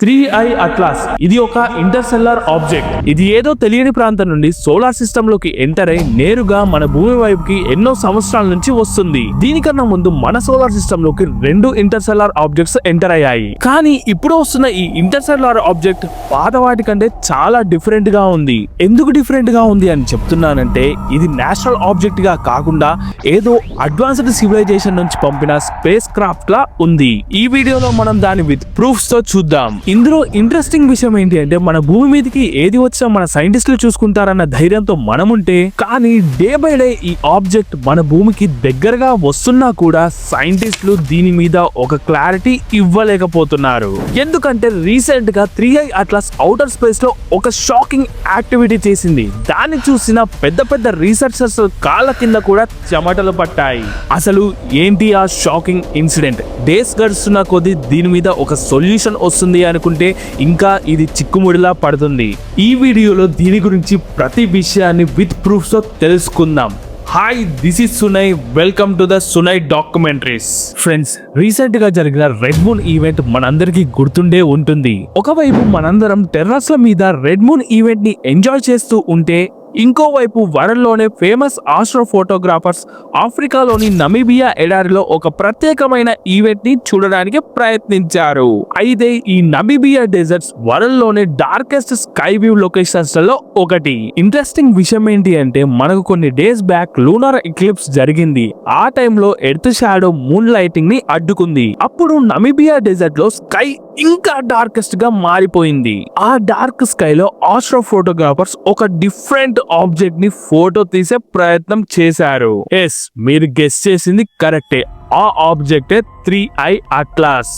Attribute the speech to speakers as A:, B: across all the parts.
A: 3i atlas ఇది ఒక intercellular object. ఇది ఏదో తెలియని ప్రాంతం నుండి సోలార్ సిస్టమ్ లోకి ఎంటర్ అయి నేరుగా మన భూమి వైపుకి ఎన్నో సంవత్సరాల నుంచి వస్తుంది. దీనికన్నా ముందు మన సోలార్ సిస్టమ్ లోకి 2 ఇంటర్సెల్లార్ ఆబ్జెక్ట్స్ ఎంటర్ అయ్యాయి. కానీ ఇప్పుడు వస్తున్న ఈ ఇంటర్సెల్లార్ ఆబ్జెక్ట్ పాత వాటి కంటే చాలా డిఫరెంట్ గా ఉంది. ఎందుకు డిఫరెంట్ గా ఉంది అని చెప్తున్నానంటే, ఇది నేచురల్ ఆబ్జెక్ట్ గా కాకుండా ఏదో అడ్వాన్స్డ్ సివిలైజేషన్ నుంచి పంపిన స్పేస్ క్రాఫ్ట్ లా ఉంది. ఈ వీడియోలో మనం దాని విత్ ప్రూఫ్స్ తో చూద్దాం. ఇందులో ఇంట్రెస్టింగ్ విషయం ఏంటి అంటే, మన భూమి మీదకి ఏది వచ్చినా మన సైంటిస్టులు చూసుకుంటారన్న ధైర్యంతో మనముంటే, కానీ డే బై డే ఈ ఆబ్జెక్ట్ మన భూమికి దగ్గరగా వస్తున్నా కూడా సైంటిస్టులు దీని మీద ఒక క్లారిటీ ఇవ్వలేకపోతున్నారు. ఎందుకంటే రీసెంట్ గా 3i అట్లాస్ ఔటర్ స్పేస్ లో ఒక షాకింగ్ యాక్టివిటీ చేసింది. దాన్ని చూసిన పెద్ద పెద్ద రీసెర్చర్స్ కాళ్ళ కింద కూడా చెమటలు పట్టాయి. అసలు ఏంటి ఆ షాకింగ్ ఇన్సిడెంట్? డేస్ గడుస్తున్న కొద్దీ దీని మీద ఒక సొల్యూషన్ వస్తుంది అనుకుంటే ఇంకా ఇది చిక్కుముడిలా పడుతుంది. ఈ వీడియోలో దీని గురించి ప్రతి విషయాన్ని విత్ ప్రూఫ్స్ తో తెలుసుకుందాం. Hi, this is Sunay. Welcome to the Sunay documentaries. Friends, recent గా జరిగిన రెడ్ మూన్ ఈవెంట్ మనందరికీ గుర్తుండే ఉంటుంది. ఒకవైపు మనందరం టెర్రస్ల మీద రెడ్ మూన్ ఈవెంట్ ని ఎంజాయ్ చేస్తూ ఉంటే, ఇంకోవైపు వరల్డ్లోనే ఫేమస్ ఆస్ట్రో ఫోటోగ్రాఫర్స్ ఆఫ్రికాలోని నమీబియా ఎడారిలో ఒక ప్రత్యేకమైన ఈవెంట్ ని చూడడానికి ప్రయత్నించారు. అయితే ఈ నమీబియా డెజర్ట్స్ వరల్డ్లోనే డార్కెస్ట్ స్కై వ్యూ లొకేషన్స్ లలో ఒకటి. ఇంట్రెస్టింగ్ విషయం ఏంటి అంటే, మనకు కొన్ని డేస్ బ్యాక్ లూనార్ ఎక్లిప్స్ జరిగింది. ఆ టైంలో ఎర్త్ షాడో మూన్ లైటింగ్ ని అడ్డుకుంది. అప్పుడు నమీబియా డెజర్ట్ లో స్కై ఇంకా డార్కెస్ట్ గా మారిపోయింది. ఆ డార్క్ స్కై లో ఆస్ట్రో ఫోటోగ్రాఫర్స్ ఒక డిఫరెంట్ ఆబ్జెక్ట్ ని ఫోటో తీసే ప్రయత్నం చేశారు. ఎస్, మీరు గెస్ చేసింది కరెక్టే. ఆ ఆబ్జెక్టే 3i అట్లాస్.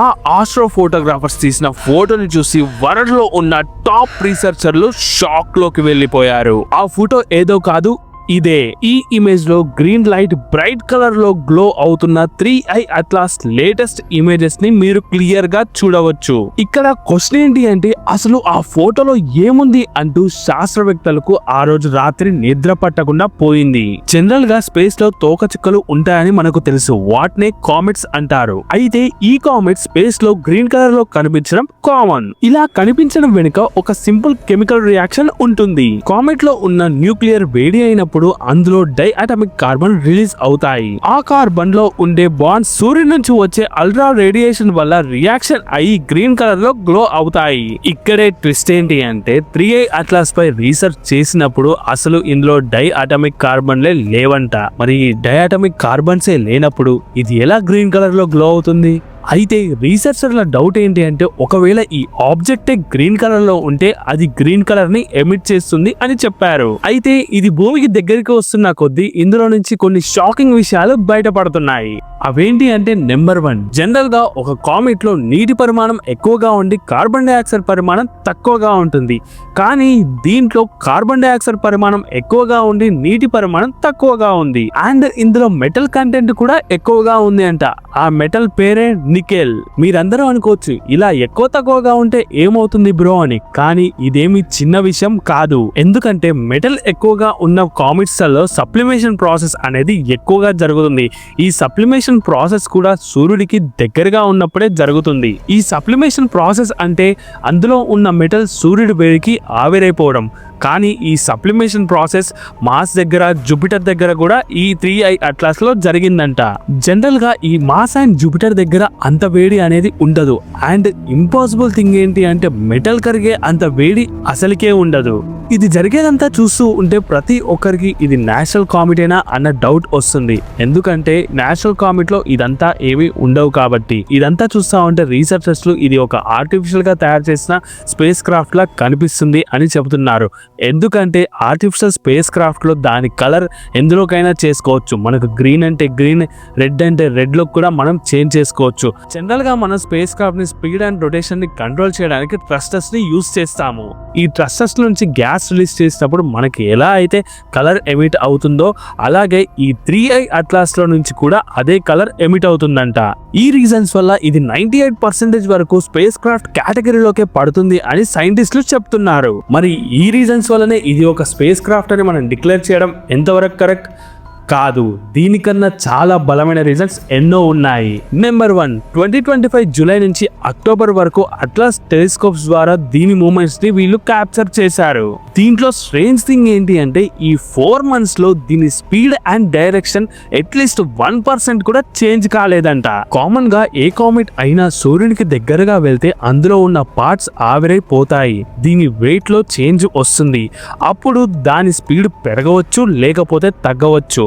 A: ఆ ఆస్ట్రో ఫోటోగ్రాఫర్స్ తీసిన ఫోటోని చూసి వరల్డ్ లో ఉన్న టాప్ రీసెర్చర్లు షాక్ లోకి వెళ్లిపోయారు. ఆ ఫోటో ఏదో కాదు, ఇదే. ఈ ఇమేజ్ లో గ్రీన్ లైట్ బ్రైట్ కలర్ లో గ్లో అవుతున్న 3i అట్లాస్ లేటెస్ట్ ఇమేజెస్ ని మీరు క్లియర్ గా చూడవచ్చు. ఇక్కడ క్వశ్చన్ ఏంటి అంటే, అసలు ఆ ఫోటోలో ఏముంది అంటూ శాస్త్రవేత్తలకు ఆ రోజు రాత్రి నిద్ర పట్టకుండా పోయింది. జనరల్ గా స్పేస్ లో తోకచుక్కలు ఉంటాయని మనకు తెలుసు. వాటినే కామెట్స్ అంటారు. అయితే ఈ కామెట్స్ స్పేస్ లో గ్రీన్ కలర్ లో కనిపించడం కామన్. ఇలా కనిపించడం వెనుక ఒక సింపుల్ కెమికల్ రియాక్షన్ ఉంటుంది. కామెట్ లో ఉన్న న్యూక్లియర్ వేడి అయినప్పుడు అందులో డై అటామిక్ కార్బన్ రిలీజ్ అవుతాయి. ఆ కార్బన్ లో ఉండే బాండ్స్ సూర్యుడి నుంచి వచ్చే అల్ట్రా రేడియేషన్ వల్ల రియాక్షన్ అయ్యి గ్రీన్ కలర్ లో గ్లో అవుతాయి. ఇక్కడే ట్విస్ట్ ఏంటి అంటే, 3i అట్లాస్ పై రీసెర్చ్ చేసినప్పుడు అసలు ఇందులో డై అటామిక్ కార్బన్లే లేవంట. మరి ఈ డై అటామిక్ కార్బన్సే లేనప్పుడు ఇది ఎలా గ్రీన్ కలర్ లో గ్లో అవుతుంది? అయితే రీసెర్చర్ల డౌట్ ఏంటి అంటే, ఒకవేళ ఈ ఆబ్జెక్టే గ్రీన్ కలర్ లో ఉంటే అది గ్రీన్ కలర్ ని ఎమిట్ చేస్తుంది అని చెప్పారు. అయితే ఇది భూమికి దగ్గరికి వస్తున్న కొద్దీ ఇందులో నుంచి కొన్ని షాకింగ్ విషయాలు బయటపడుతున్నాయి. అవేంటి అంటే, నెంబర్ 1, జనరల్ గా ఒక కామెట్ లో నీటి పరిమాణం ఎక్కువగా ఉండి కార్బన్ డైఆక్సైడ్ పరిమాణం తక్కువగా ఉంటుంది. కానీ దీంట్లో కార్బన్ డైఆక్సైడ్ పరిమాణం ఎక్కువగా ఉండి నీటి పరిమాణం తక్కువగా ఉంది. అండ్ ఇందులో మెటల్ కంటెంట్ కూడా ఎక్కువగా ఉంది అంట. ఆ మెటల్ పేరే నికెల్. మీరందరూ అనుకోవచ్చు, ఇలా ఎక్కువ తక్కువగా ఉంటే ఏమవుతుంది బ్రో అని. కానీ ఇదేమి చిన్న విషయం కాదు. ఎందుకంటే మెటల్ ఎక్కువగా ఉన్న కామెట్స్ లలో సప్లిమేషన్ ప్రాసెస్ అనేది ఎక్కువగా జరుగుతుంది. ఈ సప్లిమేషన్ ప్రాసెస్ కూడా సూర్యుడికి దగ్గరగా ఉన్నప్పుడే జరుగుతుంది. ఈ సప్లిమేషన్ ప్రాసెస్ అంటే అందులో ఉన్న మెటల్ సూర్యుడి వేడికి ఆవిరైపోవడం. కానీ ఈ సప్లిమేషన్ ప్రాసెస్ మార్స్ దగ్గర, జూపిటర్ దగ్గర కూడా ఈ 3i అట్లాస్ లో జరిగిందంట. జనరల్ గా ఈ మార్స్ అండ్ జూపిటర్ దగ్గర అంత వేడి అనేది ఉండదు. అండ్ ఇంపాసిబుల్ థింగ్ ఏంటి అంటే, మెటల్ కరిగే అంత వేడి అసలుకే ఉండదు. ఇది జరిగేదంతా చూస్తూ ఉంటే ప్రతి ఒక్కరికి ఇది నేచురల్ కామెటేనా అన్న డౌట్ వస్తుంది. ఎందుకంటే నేచురల్ కామెట్ లో ఇదంతా ఏమీ ఉండవు కాబట్టి. ఇదంతా చూస్తా ఉంటే రీసెర్చర్స్ ఇది ఒక ఆర్టిఫిషియల్ గా తయారు చేసిన స్పేస్ క్రాఫ్ట్ లా కనిపిస్తుంది అని చెబుతున్నారు. ఎందుకంటే ఆర్టిఫిషియల్ స్పేస్ క్రాఫ్ట్ లో దాని కలర్ ఎందులోకైనా చేసుకోవచ్చు. మనకు గ్రీన్ అంటే గ్రీన్, రెడ్ అంటే రెడ్ లో కూడా మనం చేంజ్ చేసుకోవచ్చు. జనరల్ గా మనం స్పేస్ క్రాఫ్ట్ ని స్పీడ్ అండ్ రొటేషన్ ని కంట్రోల్ చేయడానికి థ్రస్టర్స్ ని యూజ్ చేస్తాము. ఈ థ్రస్టర్స్ నుంచి గ్యాస్ రిలీజ్ చేసినప్పుడు మనకి ఎలా అయితే కలర్ ఎమిట్ అవుతుందో, అలాగే ఈ 3i అట్లాస్ లో నుంచి కూడా అదే కలర్ ఎమిట్ అవుతుందంట. ఈ రీజన్స్ వల్ల ఇది 98% వరకు స్పేస్ క్రాఫ్ట్ కేటగిరీలోకే పడుతుంది అని సైంటిస్టులు చెప్తున్నారు. మరి ఈ రీజన్స్ వల్లనే ఇది ఒక స్పేస్ క్రాఫ్ట్ అని మనం డిక్లేర్ చేయడం ఎంతవరకు కరెక్ట్? కాదు, దీనికన్నా చాలా బలమైన రీజన్స్ ఎన్నో ఉన్నాయి. నెంబర్ 1, 2025 జూలై నుంచి అక్టోబర్ వరకు అట్లాస్ టెలిస్కోప్స్ ద్వారా దీని మూమెంట్స్ ని వీళ్ళు క్యాప్చర్ చేశారు. దీంట్లో స్ట్రేంజ్ థింగ్ ఏంటి అంటే ఈ 4 months లో దీని స్పీడ్ అండ్ డైరెక్షన్ అట్లీస్ట్ 1% కూడా చేంజ్ కాలేదంట. కామన్ గా ఏ కామెట్ అయినా సూర్యునికి దగ్గరగా వెళ్తే అందులో ఉన్న పార్ట్స్ ఆవిరైపోతాయి, దీని వెయిట్ లో చేంజ్ వస్తుంది, అప్పుడు దాని స్పీడ్ పెరగవచ్చు లేకపోతే తగ్గవచ్చు.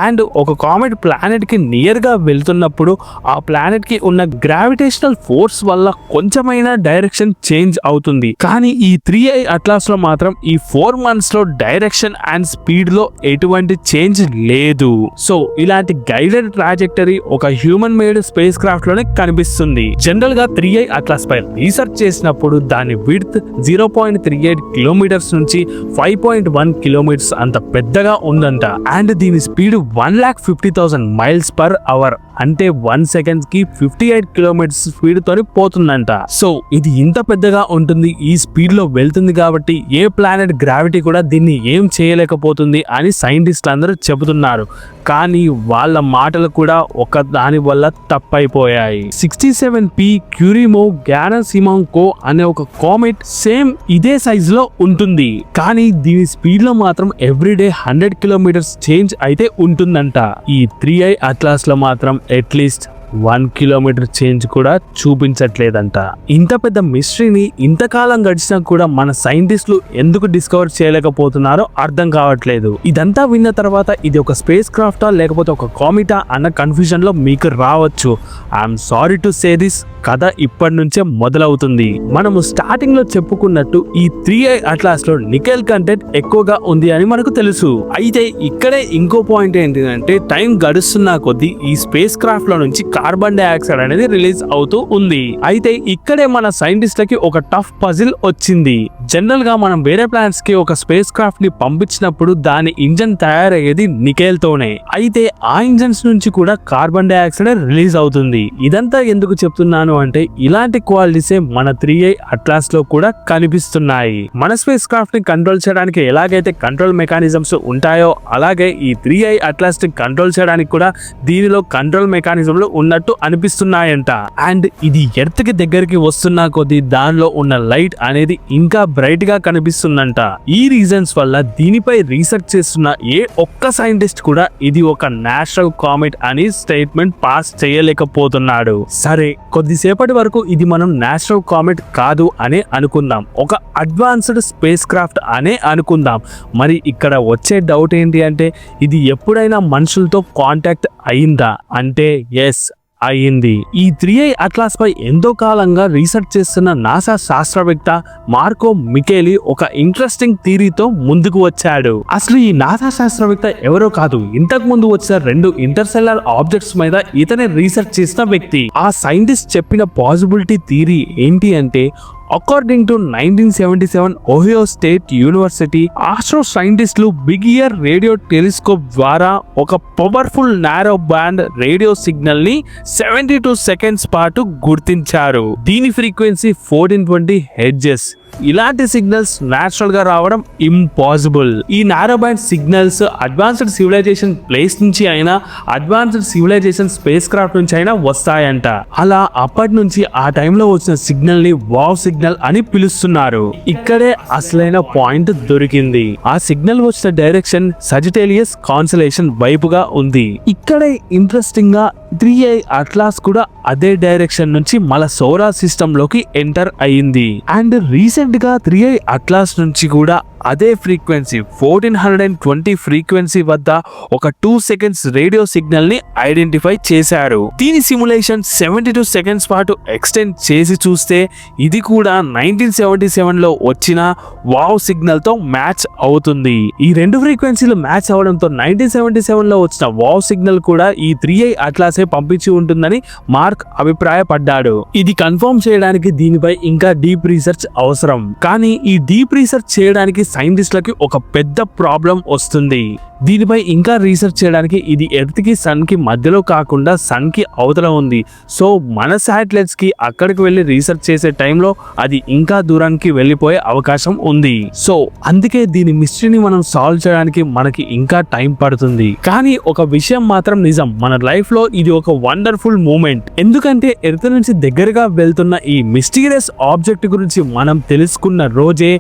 A: అండ్ ఒక కామెట్ ప్లానెట్ కి నియర్ గా వెళ్తున్నప్పుడు ఆ ప్లానెట్ కి ఉన్న గ్రావిటేషనల్ ఫోర్స్ వల్ల కొంచెమైనా డైరెక్షన్ చేంజ్ అవుతుంది. కానీ ఈ 3i అట్లాస్ లో మాత్రం ఈ 4 months లో డైరెక్షన్ అండ్ స్పీడ్ లో ఎటువంటి చేంజ్ లేదు. సో ఇలాంటి గైడెడ్ ట్రాజెక్టరీ ఒక హ్యూమన్ మేడ్ స్పేస్ క్రాఫ్ట్ లోనే కనిపిస్తుంది. జనరల్ గా 3i అట్లాస్ పై రీసెర్చ్ చేసినప్పుడు దాని విడ్త్ 0.38 కిలోమీటర్స్ నుంచి 5.1 కిలోమీటర్స్ అంత పెద్దగా ఉందంట. అండ్ దీని స్పీడ్ 1,50,000 mph, అంటే 1 సెకండ్ కి 58 కిలోమీటర్స్ స్పీడ్ తోని పోతుందంట. సో ఇది ఇంత పెద్దగా ఉంటుంది, ఈ స్పీడ్ లో వెళ్తుంది కాబట్టి ఏ ప్లానెట్ గ్రావిటీ కూడా దీన్ని ఏం చేయలేకపోతుంది అని సైంటిస్ట్ అందరూ చెబుతున్నారు. కానీ వాళ్ళ మాటలు కూడా ఒక దాని వల్ల తప్పైపోయాయి. 67P క్యూరిమో గ్యానసిమాంకో అనే ఒక కామెట్ సేమ్ ఇదే సైజ్ లో ఉంటుంది, కానీ దీని స్పీడ్ లో మాత్రం ఎవ్రీడే 100 కిలోమీటర్స్ చేంజ్ అయితే ఉంటుందంట. ఈ 3i అట్లాస్ లో మాత్రం అట్లీస్ట్ 1 కిలోమీటర్ చేంజ్ కూడా చూపించట్లేదంట. ఇంత పెద్ద మిస్టరీని ఇంతకాలం గడిచినా కూడా మన సైంటిస్టులు ఎందుకు డిస్కవర్ చేయలేకపోతున్నారో అర్థం కావట్లేదు. ఇదంతా విన్న తర్వాత ఇది ఒక స్పేస్ క్రాఫ్టా లేకపోతే ఒక కామెటా అన్న కన్ఫ్యూజన్ లో మీకు రావచ్చు. I'm sorry to say this, కథ ఇప్పటి నుంచే మొదలవుతుంది. మనము స్టార్టింగ్ లో చెప్పుకున్నట్టు ఈ 3i అట్లాస్ లో నికెల్ కంటెంట్ ఎక్కువగా ఉంది అని మనకు తెలుసు. అయితే ఇక్కడే ఇంకో పాయింట్ ఏంటంటే టైం గడుస్తున్న కొద్దీ ఈ స్పేస్ క్రాఫ్ట్ లో నుంచి కార్బన్ డైఆక్సైడ్ అనేది రిలీజ్ అవుతూ ఉంది. అయితే ఇక్కడే మన సైంటిస్ట్లకి ఒక టఫ్ పజిల్ వచ్చింది. జనరల్ గా మనం వేరే ప్లానెట్స్ కి ఒక స్పేస్ క్రాఫ్ట్ ని పంపించినప్పుడు దాని ఇంజన్ తయారయ్యేది నికెల్ తోనే. అయితే ఆ ఇంజన్స్ నుంచి కూడా కార్బన్ డైఆక్సైడ్ రిలీజ్ అవుతుంది. ఇదంతా ఎందుకు చెప్తున్నాను అంటే ఇలాంటి క్వాలిటీసే మన 3i అట్లాస్ లో కూడా కనిపిస్తున్నాయి. మన స్పేస్ క్రాఫ్ట్ ని కంట్రోల్ చేయడానికి ఎలాగైతే కంట్రోల్ మెకానిజమ్స్ ఉంటాయో అలాగే ఈ 3i అట్లాస్ ని కంట్రోల్ చేయడానికి కూడా దీనిలో కంట్రోల్ మెకానిజంలు ఉన్నట్టు అనిపిస్తున్నాయంట. అండ్ ఇది ఎర్త్ కి దగ్గరికి వస్తున్నా కొద్దీ దానిలో ఉన్న లైట్ అనేది ఇంకా బ్రైట్ గా కనిపిస్తుందంట. ఈ రీజన్స్ వల్ల దీనిపై రీసెర్చ్ చేస్తున్న ఏ ఒక్క సైంటిస్ట్ కూడా ఇది ఒక నేచురల్ కామెట్ అని స్టేట్మెంట్ పాస్ చేయలేకపోతున్నాడు. సరే, కొద్దిసేపటి వరకు ఇది మనం నేచురల్ కామెట్ కాదు అనే అనుకుందాం, ఒక అడ్వాన్స్డ్ స్పేస్ క్రాఫ్ట్ అనే అనుకుందాం. మరి ఇక్కడ వచ్చే డౌట్ ఏంటి అంటే ఇది ఎప్పుడైనా మనుషులతో కాంటాక్ట్ అయిందా అంటే ఎస్, అయింది. ఈ 3i అట్లాస్ పై ఎంతో కాలంగా రీసెర్చ్ చేస్తున్న నాసా శాస్త్రవేత్త మార్కో మికేలి ఒక ఇంట్రెస్టింగ్ థియరీతో ముందుకు వచ్చాడు. అసలు ఈ నాసా శాస్త్రవేత్త ఎవరో కాదు, ఇంతకు ముందు వచ్చిన 2 ఇంటర్స్టెల్లార్ ఆబ్జెక్ట్స్ మీద ఇతనే రీసెర్చ్ చేసిన వ్యక్తి. ఆ సైంటిస్ట్ చెప్పిన పాసిబిలిటీ థియరీ ఏంటి అంటే according to 1977 Ohio State University astro సైంటిస్టులు బిగ్ ఇయర్ రేడియో టెలిస్కోప్ ద్వారా ఒక powerful narrow band radio signal ని 72 సెకండ్స్ పాటు గుర్తించారు. దీని ఫ్రీక్వెన్సీ 1420 హెర్ట్జ్. ఇలాంటి సిగ్నల్స్ నేచురల్ గా రావడం ఇంపాసిబుల్. ఈ narrow band signals advanced civilization place నుంచి అయినా అడ్వాన్స్డ్ సివిలైజేషన్ స్పేస్ క్రాఫ్ట్ నుంచి అయినా వస్తాయంట. అలా అప్పటి నుంచి ఆ టైంలో వచ్చిన సిగ్నల్ ని వావ్ సిగ్నల్ అని పిలుస్తున్నారు. ఇక్కడే అసలైన పాయింట్ దొరికింది. ఆ సిగ్నల్ వచ్చిన డైరెక్షన్ సజిటేలియస్ కాన్స్టలేషన్ వైపుగా ఉంది. ఇక్కడే ఇంట్రెస్టింగ్ గా 3i అట్లాస్ కూడా అదే డైరెక్షన్ నుంచి మన సోలార్ సిస్టమ్ లోకి ఎంటర్ అయ్యింది. అండ్ రీసెంట్ గా 3i అట్లాస్ నుంచి కూడా అదే ఫ్రీక్వెన్సీ 1420 ఫ్రీక్వెన్సీ వద్ద ఒక 2 సెకండ్స్ రేడియో సిగ్నల్ ని ఐడెంటిఫై చేశారు. దీని సిమ్యులేషన్ 72 సెకండ్స్ పాటు ఎక్స్టెండ్ చేసి చూస్తే ఇది కూడా 1977 లో వచ్చిన వావ్ సిగ్నల్ తో మ్యాచ్ అవుతుంది. ఈ 2 ఫ్రీక్వెన్సీలు మ్యాచ్ అవడంతో 1977 లో వచ్చిన వావ్ సిగ్నల్ కూడా ఈ 3i అట్లాసే పంపించి ఉంటుందని మార్క్ అభిప్రాయపడ్డాడు. ఇది కన్ఫర్మ్ చేయడానికి దీనిపై ఇంకా డీప్ రీసెర్చ్ అవసరం. కానీ ఈ డీప్ రీసెర్చ్ చేయడానికి సైంటిస్టులకి ఒక పెద్ద ప్రాబ్లం వస్తుంది. దీనిపై ఇంకా రీసెర్చ్ చేయడానికి ఇది ఎర్త్ కి సన్ కి మధ్యలో కాకుండా సన్ కి అవతల ఉంది. సో మన శాటిలైట్స్ కి అక్కడికి వెళ్ళి రీసెర్చ్ చేసే టైంలో అది ఇంకా దూరానికి వెళ్ళిపోయే అవకాశం ఉంది. సో అందుకే దీని మిస్టరీని మనం సాల్వ్ చేయడానికి మనకి ఇంకా టైం పడుతుంది. కానీ ఒక విషయం మాత్రం నిజం, మన లైఫ్ లో ఇది ఒక వండర్ఫుల్ మూమెంట్. ఎందుకంటే ఎర్త్ నుంచి దగ్గరగా వెళ్తున్న ఈ మిస్టీరియస్ ఆబ్జెక్ట్ గురించి మనం తెలుసుకున్న రోజే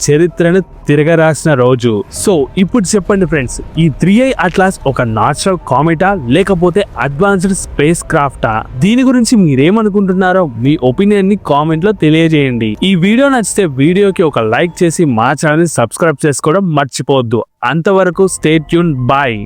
A: చరిత్రను తిరగరాసిన రోజు. సో ఇప్పుడు చెప్పండి ఫ్రెండ్స్, ఈ 3i అట్లాస్ ఒక నాచురల్ కామెటా లేకపోతే అడ్వాన్స్డ్ స్పేస్ క్రాఫ్టా? దీని గురించి మీరేమనుకుంటున్నారో మీ ఒపీనియన్ ని కామెంట్ లో తెలియజేయండి. ఈ వీడియో నచ్చితే వీడియోకి ఒక లైక్ చేసి మా ఛానల్ ని సబ్స్క్రైబ్ చేసుకోవడం మర్చిపోవద్దు. అంతవరకు స్టే ట్యూన్, బాయ్.